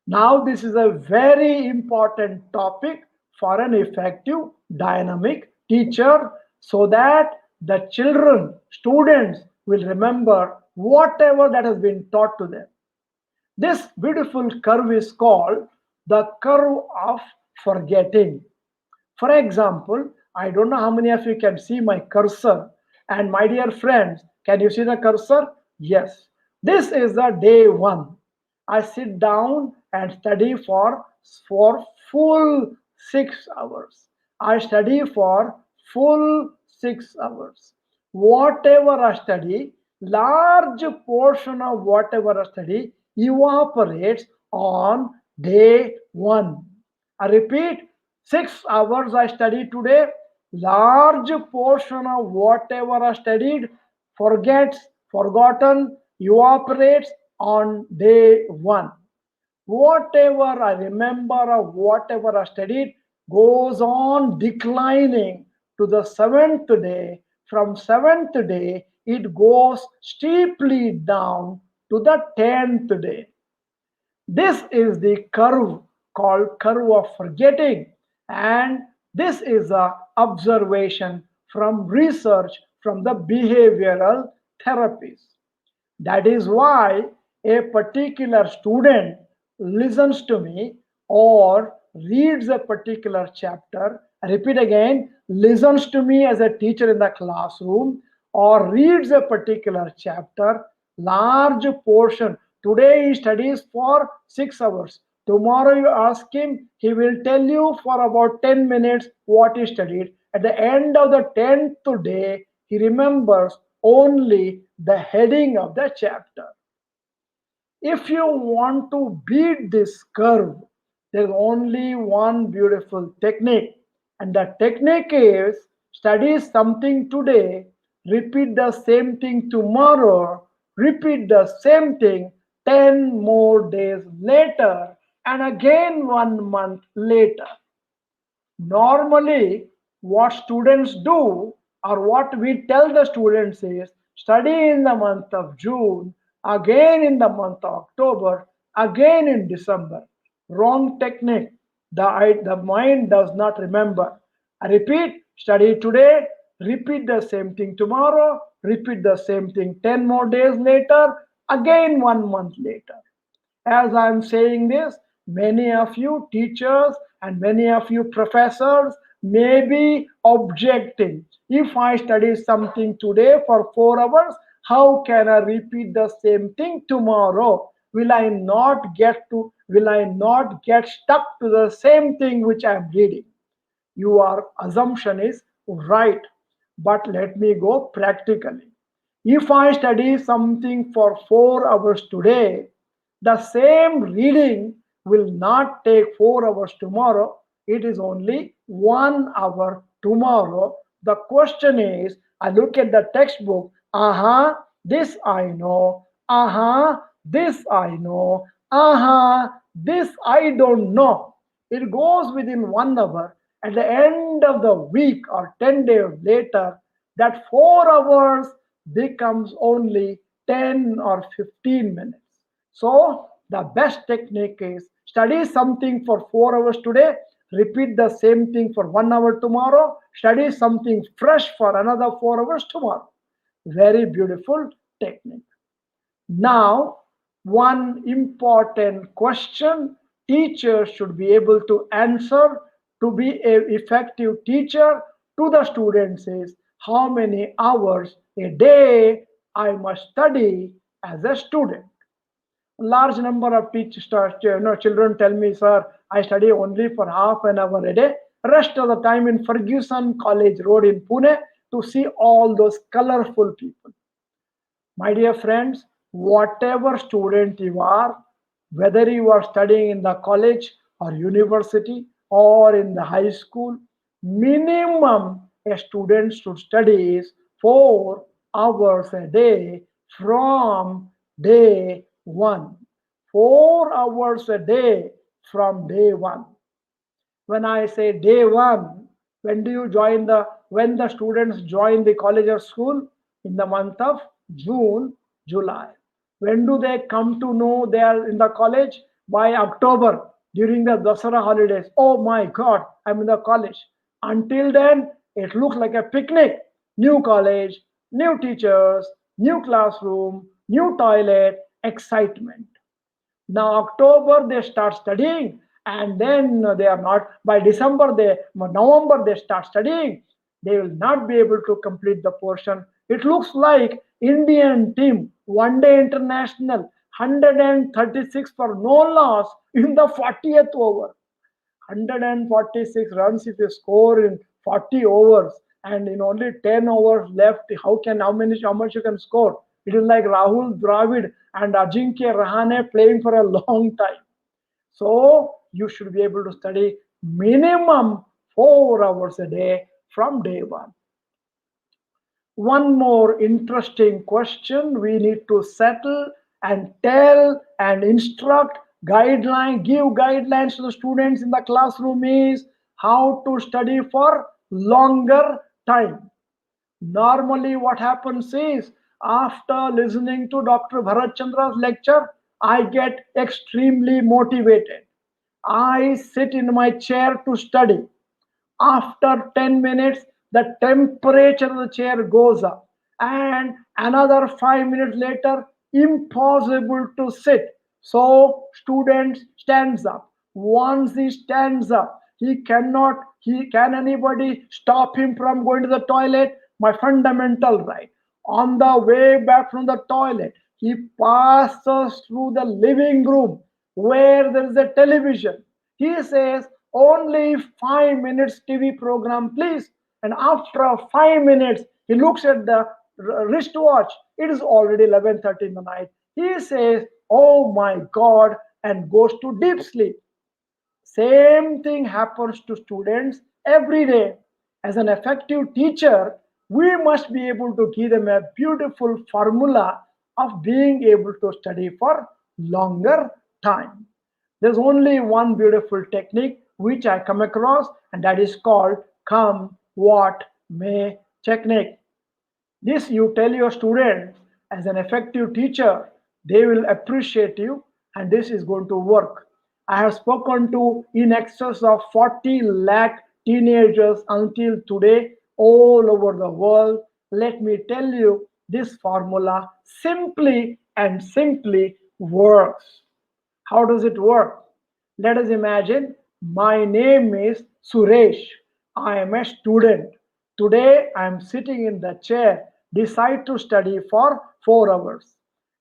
Now, this is a very important topic for an effective dynamic teacher so that the children, students will remember whatever that has been taught to them. This beautiful curve is called the curve of forgetting. For example, I don't know how many of you can see my cursor. And my dear friends, can you see the cursor? Yes. This is the day one. I sit down and study for full 6 hours. I study for full 6 hours. Whatever I study, large portion of whatever I study evaporates on day one. I repeat, 6 hours I studied today, large portion of whatever I studied forgotten, evaporates on day one. Whatever I remember or whatever I studied goes on declining to the seventh day. From seventh day, it goes steeply down to the 10th day. This is the curve called curve of forgetting, and this is a observation from research from the behavioral therapies. That is why a particular student listens to me or reads a particular chapter. I repeat again, listens to me as a teacher in the classroom or reads a particular chapter, large portion. Today he studies for 6 hours. Tomorrow you ask him, he will tell you for about 10 minutes what he studied. At the end of the 10th day, he remembers only the heading of the chapter. If you want to beat this curve, there's only one beautiful technique, and the technique is study something today, repeat the same thing tomorrow, repeat the same thing 10 more days later, and again 1 month later. Normally, what students do or what we tell the students is study in the month of June, again in the month of October, again in December. Wrong technique. The mind does not remember. I repeat, study today, repeat the same thing tomorrow, repeat the same thing 10 more days later, again 1 month later. As I'm saying this, many of you teachers and many of you professors may be objecting. If I study something today for 4 hours, how can I repeat the same thing tomorrow? Will I not get stuck to the same thing which I'm reading? Your assumption is right, but let me go practically. If I study something for 4 hours today, the same reading will not take 4 hours tomorrow. It is only 1 hour tomorrow. The question is, I look at the textbook, this I know, this I know, this I don't know. It goes within 1 hour. At the end of the week or 10 days later, that 4 hours becomes only 10 or 15 minutes. So, the best technique is study something for 4 hours today, repeat the same thing for 1 hour tomorrow, study something fresh for another 4 hours tomorrow. Very beautiful technique. Now, one important question teachers should be able to answer to be an effective teacher to the students is how many hours a day I must study as a student. Large number of children tell me, sir, I study only for half an hour a day. Rest of the time in Ferguson College Road in Pune to see all those colorful people. My dear friends, whatever student you are, whether you are studying in the college or university or in the high school, minimum a student should study is 4 hours a day from day one. 4 hours a day from day one. When I say day one, when the students join the college or school? In the month of June, July. When do they come to know they are in the college? By October, during the Dasara holidays. Oh my God, I'm in the college. Until then, it looks like a picnic. New college, new teachers, new classroom, new toilet, excitement. Now October they start studying, and then they are not, by December, they November they start studying. They will not be able to complete the portion. It looks like Indian team one day international 136 for no loss in the 40th over. 146 runs if you score in 40 overs, and in only 10 overs left, how much you can score? It is like Rahul Dravid and Ajinkya Rahane playing for a long time. So you should be able to study minimum 4 hours a day from day one. One more interesting question we need to settle and tell and instruct, give guidelines to the students in the classroom is how to study for longer time. Normally what happens is, after listening to Dr. Bharat Chandra's lecture, I get extremely motivated. I sit in my chair to study. After 10 minutes, the temperature of the chair goes up, and another 5 minutes later, impossible to sit. So student stands up. Once he stands up, he can anybody stop him from going to the toilet? My fundamental right. On the way back from the toilet, he passes through the living room where there is a television. He says, only 5 minutes TV program, please. And after 5 minutes, he looks at the wristwatch. It is already 11:30 in the night. He says, oh my God, and goes to deep sleep. Same thing happens to students every day. As an effective teacher, we must be able to give them a beautiful formula of being able to study for longer time. There's only one beautiful technique which I come across, and that is called come what may technique. This you tell your students as an effective teacher, they will appreciate you, and this is going to work. I have spoken to in excess of 40 lakh teenagers until today all over the world. Let me tell you, this formula simply works. How does it work? Let us imagine my name is Suresh. I am a student. Today I am sitting in the chair, decide to study for 4 hours.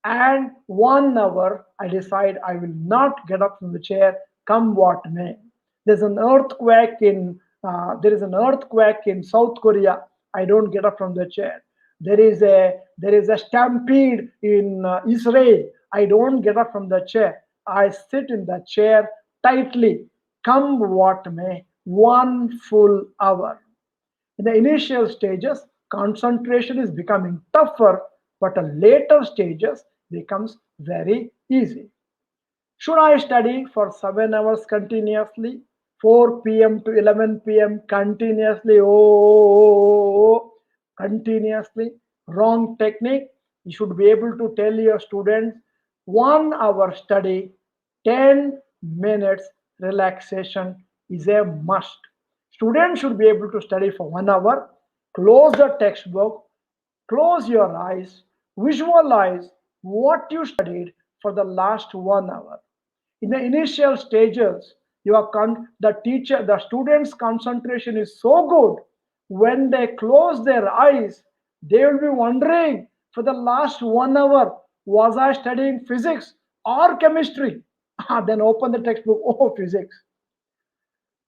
And 1 hour I decide I will not get up from the chair, come what may. There's an earthquake in there is an earthquake in South Korea. I don't get up from the chair. There is a stampede in Israel. I don't get up from the chair. I sit in the chair tightly, come what may, 1 full hour. In the initial stages, concentration is becoming tougher, but at later stages becomes very easy. Should I study for 7 hours continuously, 4 p.m. to 11 p.m. continuously? Oh, continuously. Wrong technique. You should be able to tell your students 1 hour study, 10 minutes relaxation is a must. Students should be able to study for 1 hour, close the textbook, close your eyes, visualize what you studied for the last 1 hour. In the initial stages, the students' concentration is so good. When they close their eyes, they will be wondering, for the last 1 hour, was I studying physics or chemistry? Then open the textbook, oh, physics.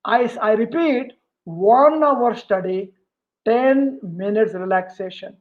I repeat, 1 hour study, 10 minutes relaxation.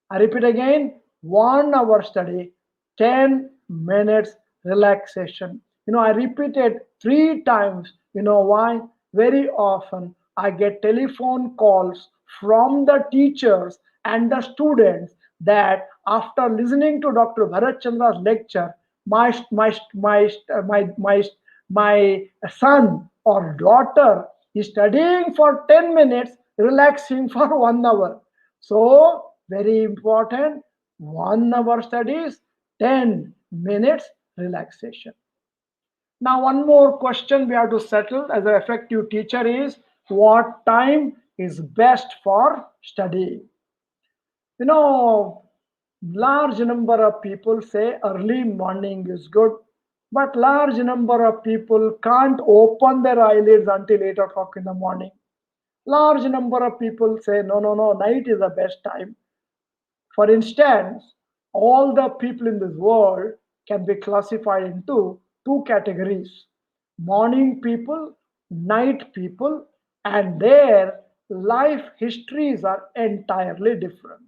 I repeat again, 1 hour study, 10 minutes relaxation. I repeated 3 times. You know why? Very often I get telephone calls from the teachers and the students that after listening to Dr. Bharat Chandra's lecture, my, my, my, my, my, my son or daughter studying for 10 minutes, relaxing for 1 hour. So, very important, 1 hour studies, 10 minutes relaxation. Now, one more question we have to settle as an effective teacher is what time is best for studying? You know, large number of people say early morning is good, but large number of people can't open their eyelids until 8 o'clock in the morning. Large number of people say no, no, no, night is the best time. For instance, all the people in this world can be classified into two categories: morning people, night people, and their life histories are entirely different.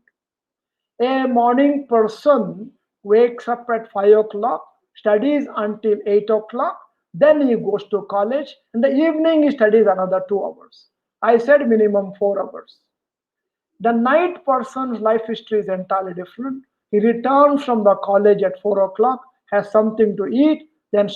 A morning person wakes up at 5 o'clock, studies until 8 o'clock, then he goes to college. In the evening, he studies another 2 hours. I said minimum 4 hours. The night person's life history is entirely different. He returns from the college at 4 o'clock, has something to eat, then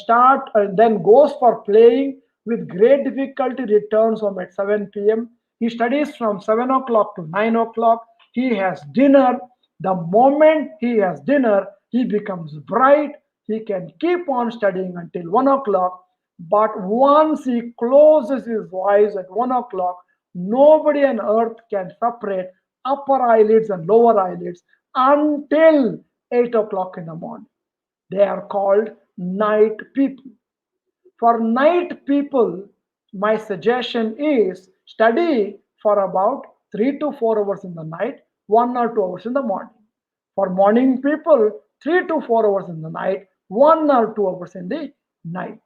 goes for playing. With great difficulty, returns home at 7 p.m. He studies from 7 o'clock to 9 o'clock. He has dinner. The moment he has dinner, he becomes bright. He can keep on studying until 1 o'clock. But once he closes his eyes at 1 o'clock, nobody on earth can separate upper eyelids and lower eyelids until 8 o'clock in the morning. They are called night people. For night people, my suggestion is study for about 3 to 4 hours in the night, 1 or 2 hours in the morning. For morning people, 3 to 4 hours in the night, 1 or 2 hours in the night.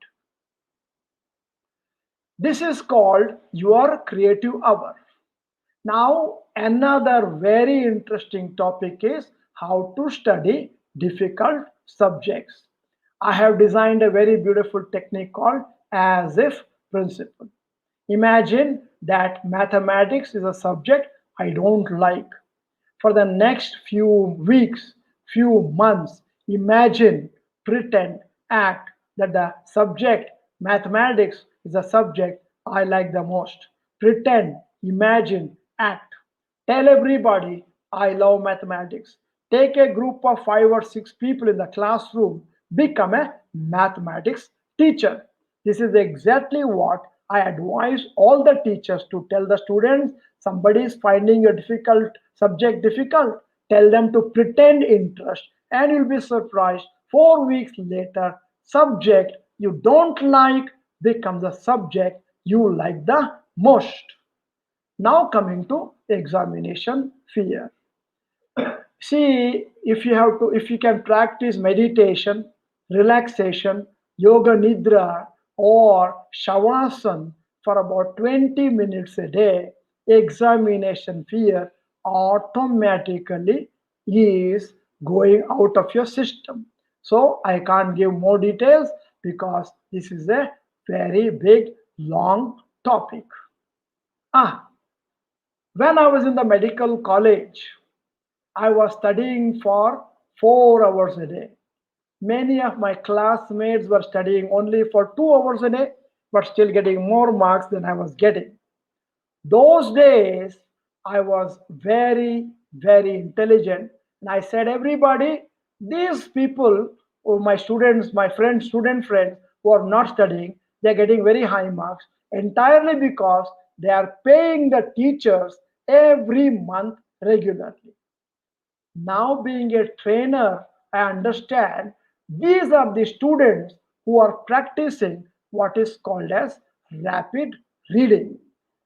This is called your creative hour. Now, another very interesting topic is how to study difficult subjects. I have designed a very beautiful technique called as if principle. Imagine that mathematics is a subject I don't like. For the next few weeks, few months, imagine, pretend, act that the subject mathematics is a subject I like the most. Pretend, imagine, act. Tell everybody I love mathematics. Take a group of 5 or 6 people in the classroom, become a mathematics teacher. This is exactly what I advise all the teachers to tell the students. Somebody is finding a difficult subject difficult, tell them to pretend interest, and you'll be surprised. 4 weeks later, subject you don't like becomes a subject you like the most. Now coming to examination fear. See, if you can practice meditation, relaxation, yoga nidra, or shavasana for about 20 minutes a day, examination fear automatically is going out of your system. So I can't give more details because this is a very big long topic. Ah, when I was in the medical college, I was studying for 4 hours a day. Many of my classmates were studying only for 2 hours a day, but still getting more marks than I was getting. Those days, I was very, very intelligent. And I said, everybody, these people, or my students, my friends, student friends who are not studying, they're getting very high marks entirely because they are paying the teachers every month regularly. Now, being a trainer, I understand these are the students who are practicing what is called as rapid reading.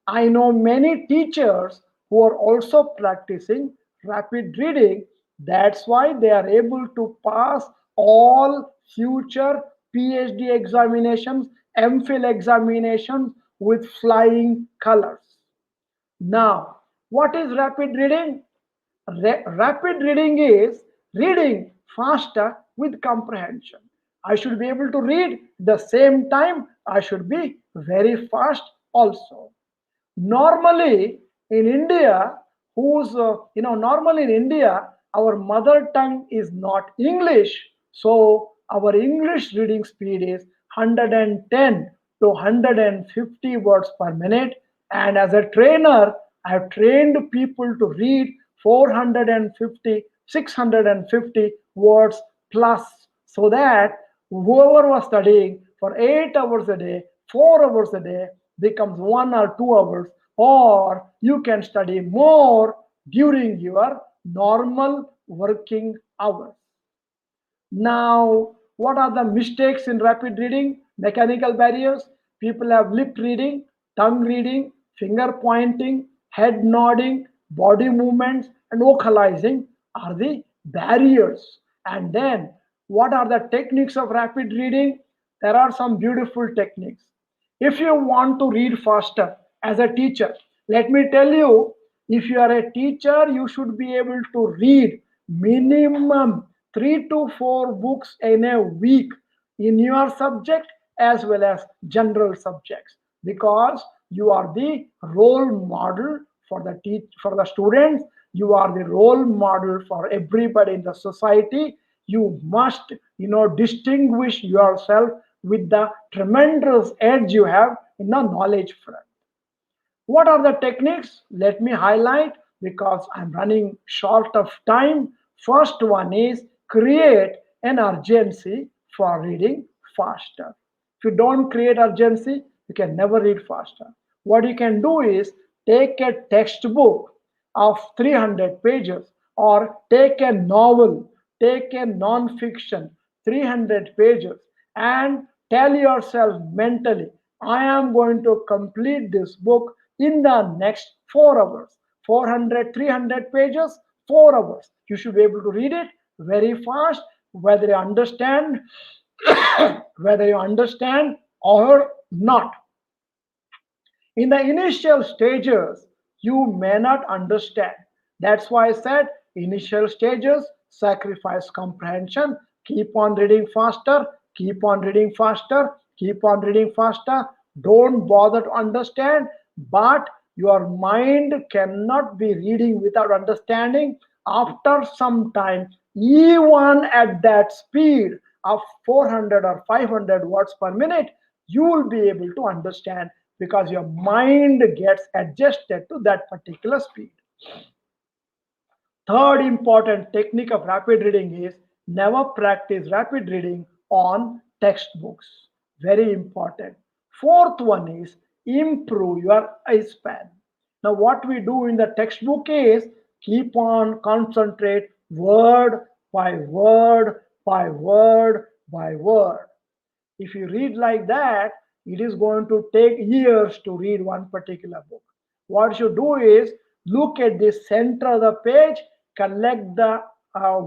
I know many teachers who are also practicing rapid reading. That's why they are able to pass all future PhD examinations, MPhil examinations with flying colors. Now, what is rapid reading? Rapid reading is reading faster with comprehension. I should be able to read the same time. I should be very fast also. Normally in India, normally in India, our mother tongue is not English. So our English reading speed is 110. to 150 words per minute. And as a trainer, I have trained people to read 450, 650 words plus, so that whoever was studying for 8 hours a day, 4 hours a day becomes 1 or 2 hours, or you can study more during your normal working hours. Now, what are the mistakes in rapid reading? Mechanical barriers. People have lip reading, tongue reading, finger pointing, head nodding, body movements, and vocalizing are the barriers. And then, what are the techniques of rapid reading? There are some beautiful techniques. If you want to read faster as a teacher, let me tell you, if you are a teacher, you should be able to read minimum 3 to 4 books in a week in your subject as well as general subjects, because you are the role model for the for the students. You are the role model for everybody in the society. You must, distinguish yourself with the tremendous edge you have in the knowledge front. What are the techniques? Let me highlight, because I'm running short of time. First one is create an urgency for reading faster. If you don't create urgency, you can never read faster. What you can do is take a textbook of 300 pages, or take a novel, take a non-fiction 300 pages, and tell yourself mentally, I am going to complete this book in the next 4 hours. 400, 300 pages, 4 hours. You should be able to read it very fast, whether you understand, whether you understand or not. In the initial stages, you may not understand. That's why I said initial stages sacrifice comprehension. Keep on reading faster, keep on reading faster, keep on reading faster. Don't bother to understand, but your mind cannot be reading without understanding. After some time, even at that speed of 400 or 500 words per minute, you will be able to understand, because your mind gets adjusted to that particular speed. Third important technique of rapid reading is never practice rapid reading on textbooks. Very important. Fourth one is improve your ISPan. Now, what we do in the textbook is keep on concentrate word by word by word by word. If you read like that, it is going to take years to read one particular book. What you do is look at the center of the page, collect the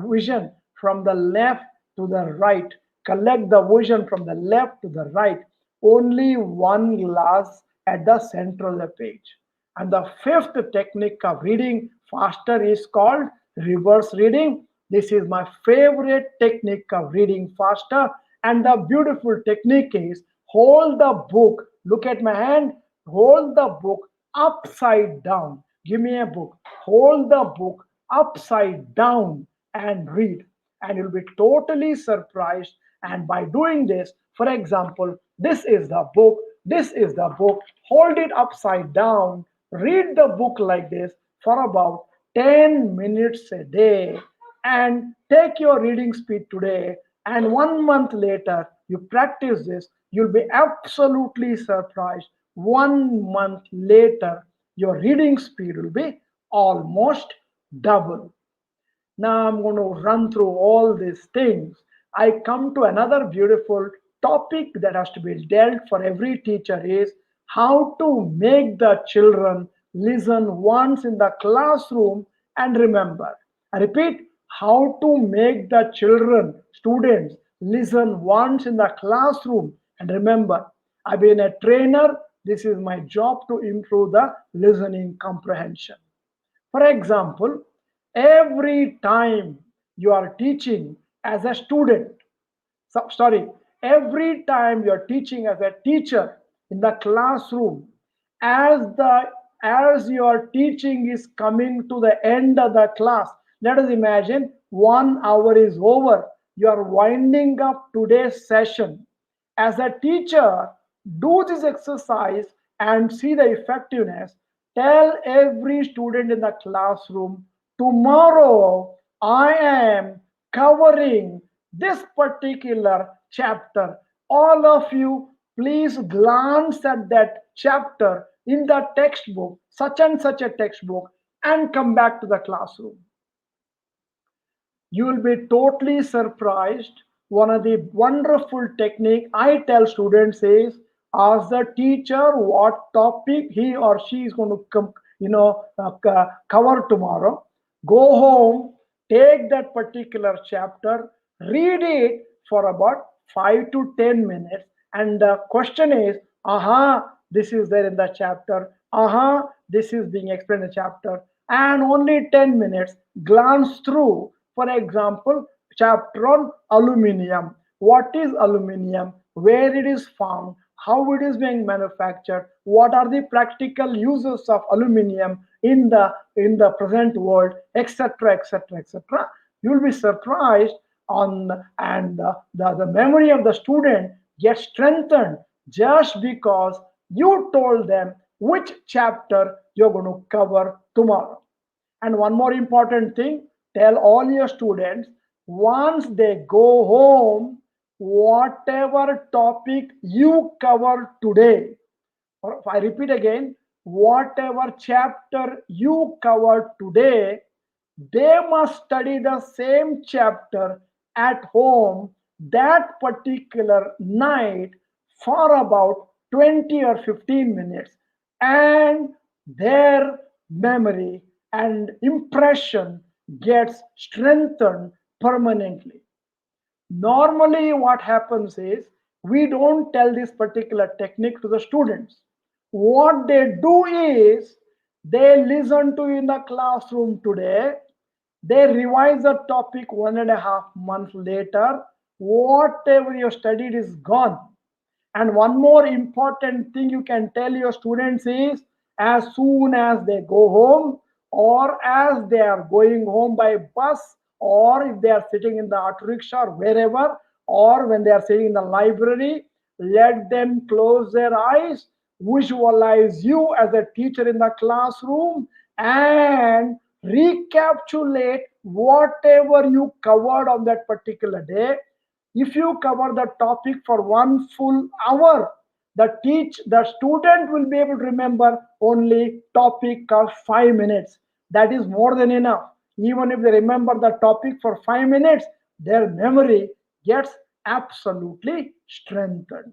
vision from the left to the right, collect the vision from the left to the right. Only one glass at the center of the page. And the fifth technique of reading faster is called reverse reading. This is my favorite technique of reading faster. And the beautiful technique is hold the book, look at my hand, hold the book upside down. Give me a book, hold the book upside down and read. And you'll be totally surprised. And by doing this, for example, this is the book, this is the book, hold it upside down, read the book like this for about 10 minutes a day, and take your reading speed today, and 1 month later you practice this, you'll be absolutely surprised. 1 month later, your reading speed will be almost double. Now I'm going to run through all these things. I come to another beautiful topic that has to be dealt for every teacher is how to make the children listen once in the classroom and remember. I repeat, how to make the children, students, listen once in the classroom and remember. I've been a trainer. This is my job to improve the listening comprehension. For example, every time you are teaching as a student, sorry, every time you are teaching as a teacher in the classroom, as the as your teaching is coming to the end of the class, let us imagine 1 hour is over, you are winding up today's session. As a teacher, Do this exercise and see the effectiveness. Tell every student in the classroom, tomorrow I am covering this particular chapter. All of you, please glance at that chapter in the textbook, such and such a textbook, and come back to the classroom. You will be totally surprised. One of the wonderful technique I tell students is ask the teacher what topic he or she is going to cover tomorrow. Go home, take that particular chapter, read it for about 5 to 10 minutes, and the question is, aha, this is there in the chapter, aha, this is being explained in the chapter, and only 10 minutes glance through. For example, chapter on aluminium. What is aluminium? Where it is found? How it is being manufactured? What are the practical uses of aluminium in the present world, etc., etc., etc. You will be surprised on and the memory of the student gets strengthened just because you told them which chapter you're going to cover tomorrow. And one more important thing, tell all your students once they go home, whatever topic you cover today, or if I repeat again, whatever chapter you cover today, they must study the same chapter at home that particular night for about 20 or 15 minutes, and their memory and impression gets strengthened permanently. Normally what happens is we don't tell this particular technique to the students. What they do is they listen to in the classroom today, they revise the topic 1.5 months later, whatever you studied is gone. And one more important thing you can tell your students is as soon as they go home, or as they are going home by bus, or if they are sitting in the auto rickshaw or wherever, or when they are sitting in the library, let them close their eyes, visualize you as a teacher in the classroom, and recapitulate whatever you covered on that particular day. If you cover the topic for 1 full hour, the student will be able to remember only topic of 5 minutes. That is more than enough. Even if they remember the topic for 5 minutes, their memory gets absolutely strengthened.